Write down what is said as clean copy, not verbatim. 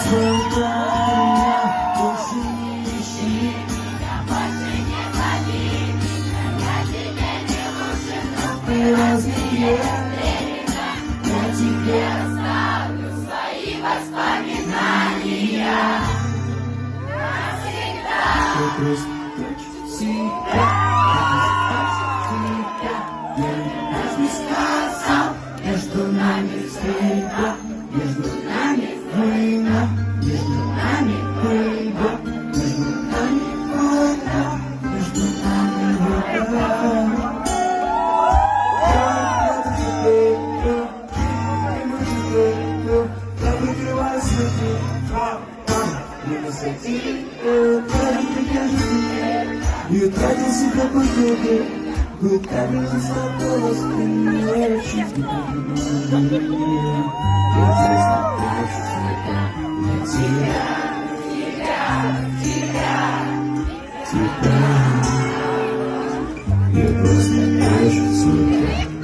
Сколько меня больше не ищи. Меня больше не зови, я тебе не нужен. Мы разные, Я тебе оставлю свои воспоминания. Навсегда. ты просто хочешь себя. Я не сказал, между нами встреча, между нами война, между нами борьба, между нами война, между нами война. Я выкрываю свою не высоти, и утратил себя по кругу. Гудками высоко спиной, чуть не я честно прячу цвета на тебя, тебя. Я просто прячу цвета.